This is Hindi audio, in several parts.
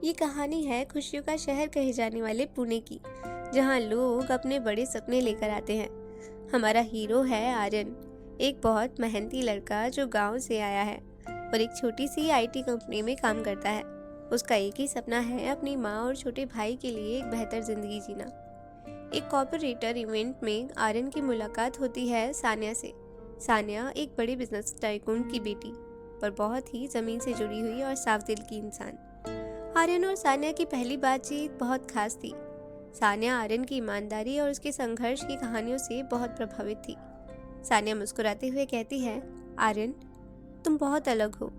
ये कहानी है खुशियों का शहर कहे जाने वाले पुणे की, जहाँ लोग अपने बड़े सपने लेकर आते हैं। हमारा हीरो है आर्यन, एक बहुत मेहनती लड़का जो गांव से आया है और एक छोटी सी आईटी कंपनी में काम करता है। उसका एक ही सपना है अपनी माँ और छोटे भाई के लिए एक बेहतर जिंदगी जीना। एक कॉर्पोरेटर इवेंट में आर्यन की मुलाकात होती है सान्या से। सान्या एक बड़े बिजनेस टाइकून की बेटी, पर बहुत ही जमीन से जुड़ी हुई और साफ दिल की इंसान। आर्यन और सान्या की पहली बातचीत बहुत खास थी। सान्या आर्यन की ईमानदारी और उसके संघर्ष की कहानियों से बहुत प्रभावित थी। सान्या मुस्कुराते हुए कहती है, आर्यन, तुम बहुत अलग हो।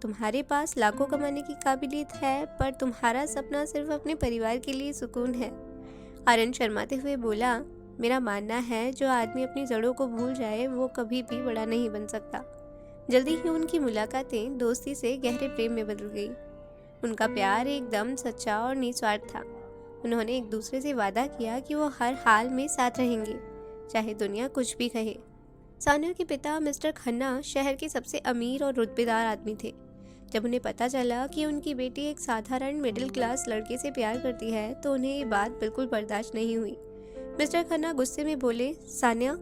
तुम्हारे पास लाखों कमाने की काबिलियत है, पर तुम्हारा सपना सिर्फ अपने परिवार के लिए सुकून है। आर्यन शर्माते हुए बोला, मेरा मानना है जो आदमी अपनी जड़ों को भूल जाए वो कभी भी बड़ा नहीं बन सकता। जल्दी ही उनकी मुलाकातें दोस्ती से गहरे प्रेम में बदल गई। उनका प्यार एकदम सच्चा और निस्वार्थ था। उन्होंने एक दूसरे से वादा किया कि वो हर हाल में साथ रहेंगे, चाहे दुनिया कुछ भी कहे। सान्या के पिता मिस्टर खन्ना शहर के सबसे अमीर और रुतबेदार आदमी थे। जब उन्हें पता चला कि उनकी बेटी एक साधारण मिडिल क्लास लड़के से प्यार करती है, तो उन्हें ये बात बिल्कुल बर्दाश्त नहीं हुई। मिस्टर खन्ना गुस्से में बोले, सान्या,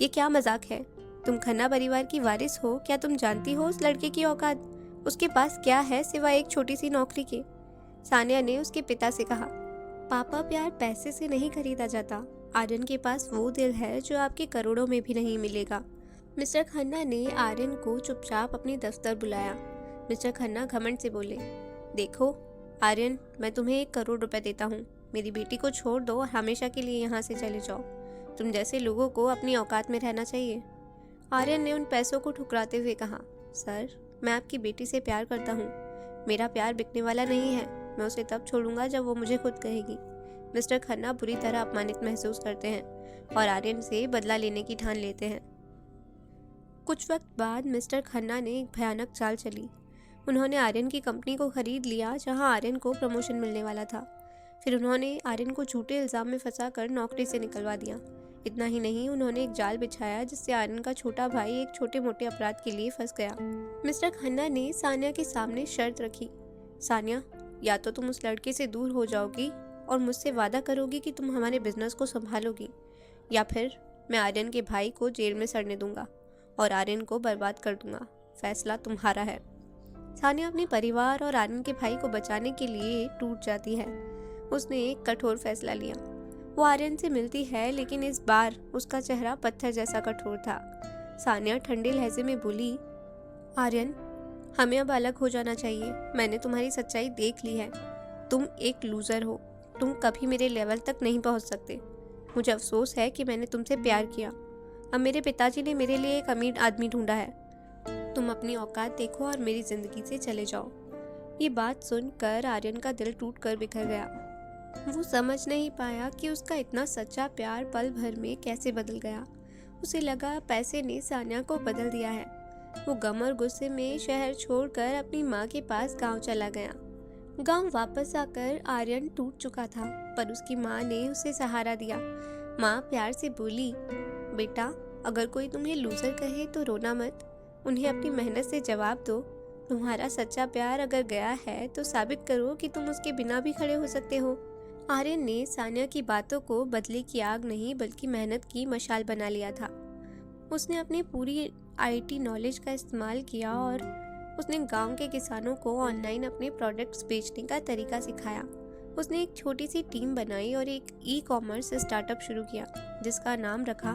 ये क्या मजाक है? तुम खन्ना परिवार की वारिस हो। क्या तुम जानती हो उस लड़के की औकात? उसके पास क्या है सिवाय एक छोटी सी नौकरी के? सान्या ने उसके पिता से कहा, पापा, प्यार पैसे से नहीं खरीदा जाता। आर्यन के पास वो दिल है जो आपके करोड़ों में भी नहीं मिलेगा। मिस्टर खन्ना ने आर्यन को चुपचाप अपने दफ्तर बुलाया। मिस्टर खन्ना घमंड से बोले, देखो आर्यन, मैं तुम्हें 1 करोड़ रुपए देता हूँ। मेरी बेटी को छोड़ दो और हमेशा के लिए यहाँ से चले जाओ। तुम जैसे लोगों को अपनी औकात में रहना चाहिए। आर्यन ने उन पैसों को ठुकराते हुए कहा, सर, मैं आपकी बेटी से प्यार करता हूँ। मेरा प्यार बिकने वाला नहीं है। मैं उसे तब छोड़ूंगा जब वो मुझे खुद कहेगी। मिस्टर खन्ना बुरी तरह अपमानित महसूस करते हैं और आर्यन से बदला लेने की ठान लेते हैं। कुछ वक्त बाद मिस्टर खन्ना ने एक भयानक चाल चली। उन्होंने आर्यन की कंपनी को खरीद लिया, जहां आर्यन को प्रमोशन मिलने वाला था। फिर उन्होंने आर्यन को झूठे इल्जाम में फंसाकर नौकरी से निकलवा दिया। इतना ही नहीं, उन्होंने एक जाल बिछाया जिससे आर्यन का छोटा भाई एक छोटे मोटे अपराध के लिए फंस गया। मिस्टर खन्ना ने सान्या के सामने शर्त रखी, सान्या, या तो तुम उस लड़के से दूर हो जाओगी और मुझसे वादा करोगी कि तुम हमारे बिजनेस को संभालोगी, या फिर मैं आर्यन के भाई को जेल में सड़ने दूंगा और आर्यन को बर्बाद कर दूंगा। फैसला तुम्हारा है। सान्या अपने परिवार और आर्यन के भाई को बचाने के लिए टूट जाती है। उसने एक कठोर फैसला लिया। वो आर्यन से मिलती है, लेकिन इस बार उसका चेहरा पत्थर जैसा कठोर था। सान्या ठंडे लहजे में बोली, आर्यन, हमें अब अलग हो जाना चाहिए। मैंने तुम्हारी सच्चाई देख ली है। तुम एक लूजर हो। तुम कभी मेरे लेवल तक नहीं पहुंच सकते। मुझे अफसोस है कि मैंने तुमसे प्यार किया। अब मेरे पिताजी ने मेरे लिए एक अमीर आदमी ढूंढा है। तुम अपनी औकात देखो और मेरी जिंदगी से चले जाओ। ये बात सुनकर आर्यन का दिल टूट कर बिखर गया। वो समझ नहीं पाया कि उसका इतना सच्चा प्यार पल भर में कैसे बदल गया। उसे लगा पैसे ने सान्या को बदल दिया है। वो गम और गुस्से में शहर छोड़कर अपनी माँ के पास गांव चला गया। गांव वापस आकर आर्यन टूट चुका था, पर उसकी माँ ने उसे सहारा दिया। माँ प्यार से बोली, बेटा, अगर कोई तुम्हें लूजर कहे तो रोना मत। उन्हें अपनी मेहनत से जवाब दो। तुम्हारा सच्चा प्यार अगर गया है तो साबित करो कि तुम उसके बिना भी खड़े हो सकते हो। आर्यन ने सान्या की बातों को बदले की आग नहीं बल्कि मेहनत की मशाल बना लिया था। उसने अपनी पूरी आईटी नॉलेज का इस्तेमाल किया और उसने गांव के किसानों को ऑनलाइन अपने प्रोडक्ट्स बेचने का तरीका सिखाया। उसने एक छोटी सी टीम बनाई और एक ई-कॉमर्स स्टार्टअप शुरू किया, जिसका नाम रखा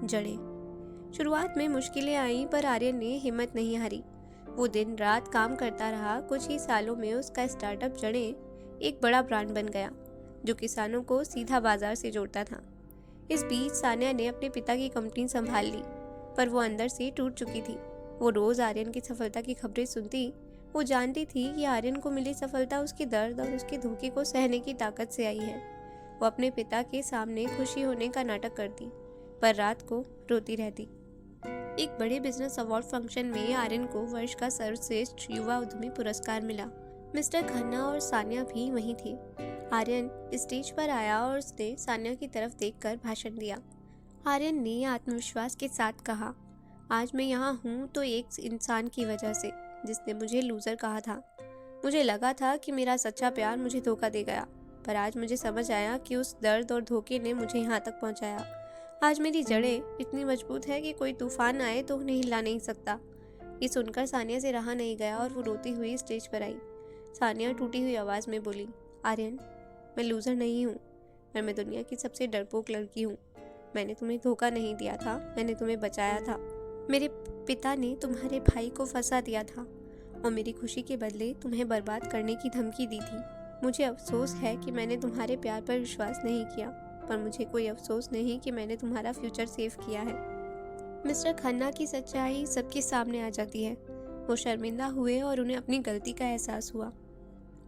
जड़ें। शुरुआत में मुश्किलें आईं, पर आर्यन ने हिम्मत नहीं हारी। वो दिन रात काम करता रहा। कुछ ही सालों में उसका स्टार्टअप जड़ें एक बड़ा ब्रांड बन गया, जो किसानों को सीधा बाजार से जोड़ता था। इस बीच सान्या ने अपने पिता की कंपनी संभाल ली, पर वो अंदर से टूट चुकी थी। वो रोज आर्यन की सफलता की खबरें सुनती। वो जानती थी कि आर्यन को मिली सफलता उसके दर्द और उसके धोखे को सहने की ताकत से आई है। वो अपने पिता के सामने खुशी होने का नाटक करती, पर रात को रोती रहती। एक बड़े बिजनेस अवार्ड फंक्शन में आर्यन को वर्ष का सर्वश्रेष्ठ युवा उद्यमी पुरस्कार मिला। मिस्टर खन्ना और सान्या भी वहीं थे। आर्यन स्टेज पर आया और उसने सान्या की तरफ देखकर भाषण दिया। आर्यन ने आत्मविश्वास के साथ कहा, आज मैं यहाँ हूँ तो एक इंसान की वजह से, जिसने मुझे लूजर कहा था। मुझे लगा था कि मेरा सच्चा प्यार मुझे धोखा दे गया, पर आज मुझे समझ आया कि उस दर्द और धोखे ने मुझे यहाँ तक पहुँचाया। आज मेरी जड़ें इतनी मजबूत है कि कोई तूफान आए तो उन्हें हिला नहीं सकता। ये सुनकर सानिया से रहा नहीं गया और वो रोती हुई स्टेज पर आई। सानिया टूटी हुई आवाज़ में बोली, आर्यन, मैं लूज़र नहीं हूँ, पर मैं दुनिया की सबसे डरपोक लड़की हूँ। मैंने तुम्हें धोखा नहीं दिया था, मैंने तुम्हें बचाया था। मेरे पिता ने तुम्हारे भाई को फंसा दिया था और मेरी खुशी के बदले तुम्हें बर्बाद करने की धमकी दी थी। मुझे अफसोस है कि मैंने तुम्हारे प्यार पर विश्वास नहीं किया, पर मुझे कोई अफसोस नहीं कि मैंने तुम्हारा फ्यूचर सेव किया है। मिस्टर खन्ना की सच्चाई सबके सामने आ जाती है। वो शर्मिंदा हुए और उन्हें अपनी गलती का एहसास हुआ।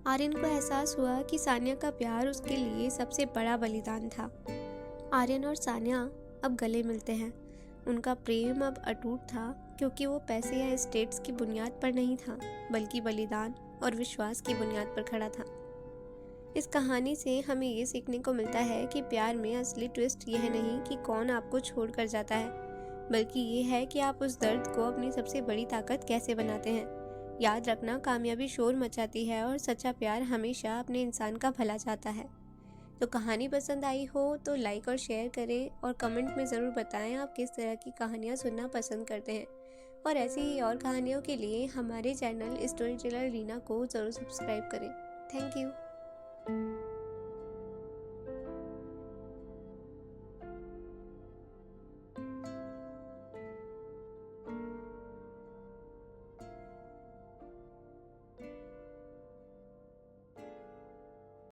आर्यन को एहसास हुआ कि सानिया का प्यार उसके लिए सबसे बड़ा बलिदान था। आर्यन और सानिया अब गले मिलते हैं। उनका प्रेम अब अटूट था, क्योंकि वो पैसे या स्टेट्स की बुनियाद पर नहीं था, बल्कि बलिदान और विश्वास की बुनियाद पर खड़ा था। इस कहानी से हमें ये सीखने को मिलता है कि प्यार में असली ट्विस्ट यह नहीं कि कौन आपको छोड़कर जाता है, बल्कि ये है कि आप उस दर्द को अपनी सबसे बड़ी ताकत कैसे बनाते हैं। याद रखना, कामयाबी शोर मचाती है और सच्चा प्यार हमेशा अपने इंसान का भला चाहता है। तो कहानी पसंद आई हो तो लाइक और शेयर करें और कमेंट में ज़रूर बताएं आप किस तरह की कहानियाँ सुनना पसंद करते हैं। और ऐसी ही और कहानियों के लिए हमारे चैनल स्टोरी टेलर रीना को ज़रूर सब्सक्राइब करें। Thank you.